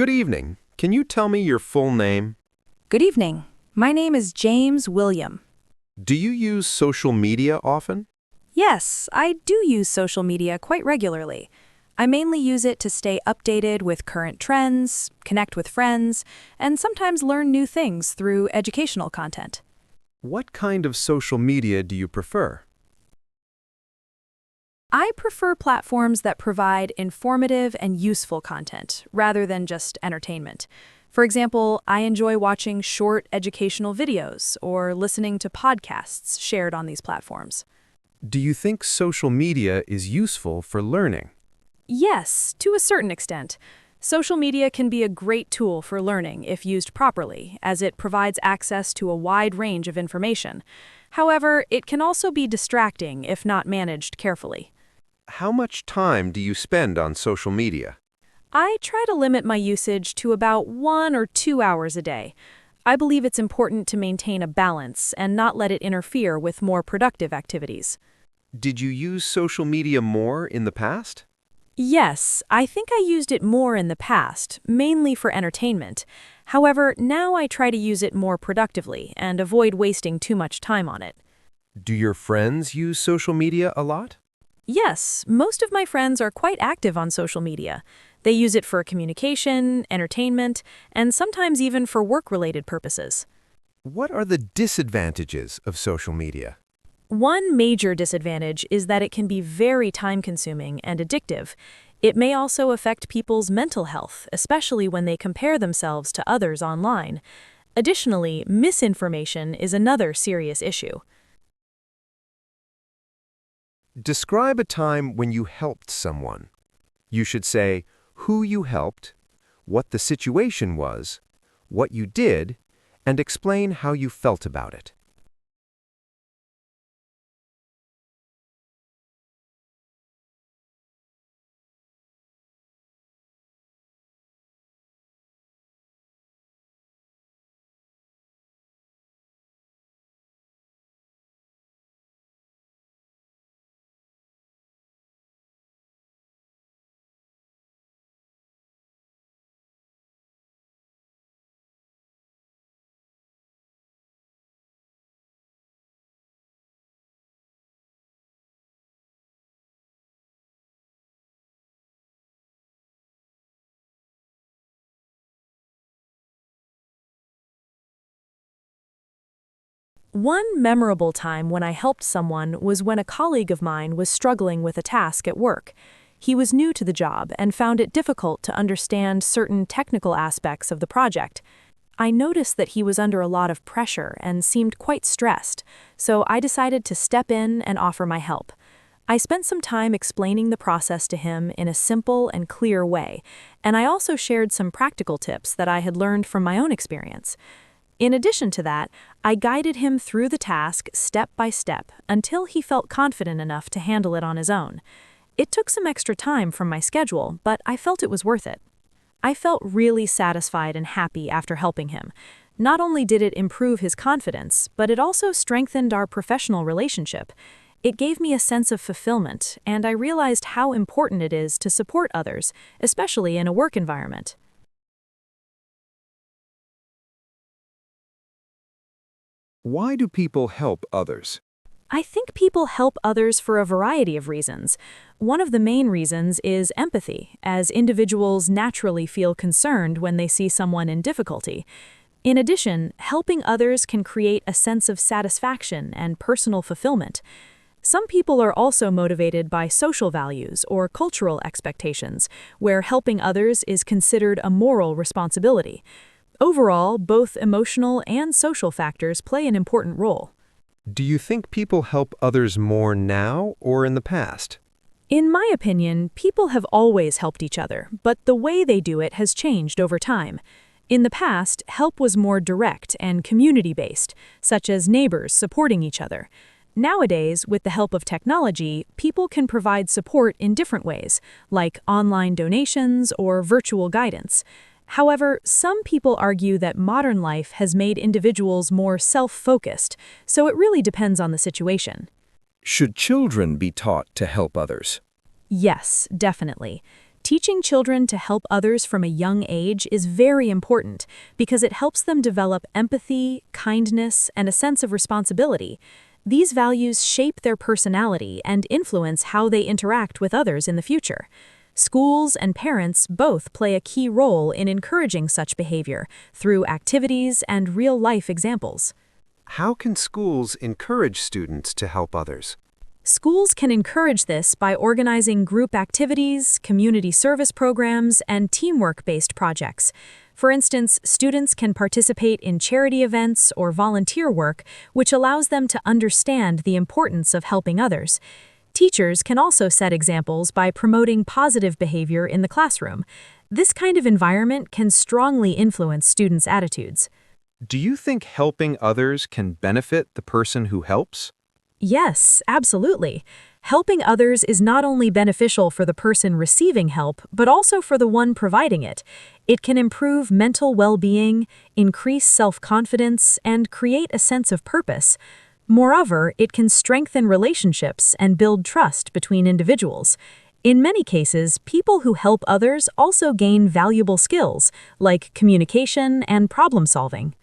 Good evening. Can you tell me your full name? Good evening. My name is James William. Do you use social media often? Yes, I do use social media quite regularly. I mainly use it to stay updated with current trends, connect with friends, and sometimes learn new things through educational content. What kind of social media do you prefer? I prefer platforms that provide informative and useful content, rather than just entertainment. For example, I enjoy watching short educational videos or listening to podcasts shared on these platforms. Do you think social media is useful for learning? Yes, to a certain extent. Social media can be a great tool for learning if used properly, as it provides access to a wide range of information. However, it can also be distracting if not managed carefully. How much time do you spend on social media? I try to limit my usage to about 1 or 2 hours a day. I believe it's important to maintain a balance and not let it interfere with more productive activities. Did you use social media more in the past? Yes, I think I used it more in the past, mainly for entertainment. However, now I try to use it more productively and avoid wasting too much time on it. Do your friends use social media a lot? Yes, most of my friends are quite active on social media. They use it for communication, entertainment, and sometimes even for work-related purposes. What are the disadvantages of social media? One major disadvantage is that it can be very time-consuming and addictive. It may also affect people's mental health, especially when they compare themselves to others online. Additionally, misinformation is another serious issue. Describe a time when you helped someone. You should say who you helped, what the situation was, what you did, and explain how you felt about it. One memorable time when I helped someone was when a colleague of mine was struggling with a task at work. He was new to the job and found it difficult to understand certain technical aspects of the project. I noticed that he was under a lot of pressure and seemed quite stressed, so I decided to step in and offer my help. I spent some time explaining the process to him in a simple and clear way, and I also shared some practical tips that I had learned from my own experience. In addition to that, I guided him through the task step by step until he felt confident enough to handle it on his own. It took some extra time from my schedule, but I felt it was worth it. I felt really satisfied and happy after helping him. Not only did it improve his confidence, but it also strengthened our professional relationship. It gave me a sense of fulfillment, and I realized how important it is to support others, especially in a work environment. Why do people help others? I think people help others for a variety of reasons. One of the main reasons is empathy, as individuals naturally feel concerned when they see someone in difficulty. In addition, helping others can create a sense of satisfaction and personal fulfillment. Some people are also motivated by social values or cultural expectations, where helping others is considered a moral responsibility. Overall, both emotional and social factors play an important role. Do you think people help others more now or in the past? In my opinion, people have always helped each other, but the way they do it has changed over time. In the past, help was more direct and community-based, such as neighbors supporting each other. Nowadays, with the help of technology, people can provide support in different ways, like online donations or virtual guidance. However, some people argue that modern life has made individuals more self-focused, so it really depends on the situation. Should children be taught to help others? Yes, definitely. Teaching children to help others from a young age is very important because it helps them develop empathy, kindness, and a sense of responsibility. These values shape their personality and influence how they interact with others in the future. Schools and parents both play a key role in encouraging such behavior through activities and real-life examples. How can schools encourage students to help others? Schools can encourage this by organizing group activities, community service programs, and teamwork-based projects. For instance, students can participate in charity events or volunteer work, which allows them to understand the importance of helping others. Teachers can also set examples by promoting positive behavior in the classroom. This kind of environment can strongly influence students' attitudes. Do you think helping others can benefit the person who helps? Yes, absolutely. Helping others is not only beneficial for the person receiving help, but also for the one providing it. It can improve mental well-being, increase self-confidence, and create a sense of purpose. Moreover, it can strengthen relationships and build trust between individuals. In many cases, people who help others also gain valuable skills, like communication and problem-solving.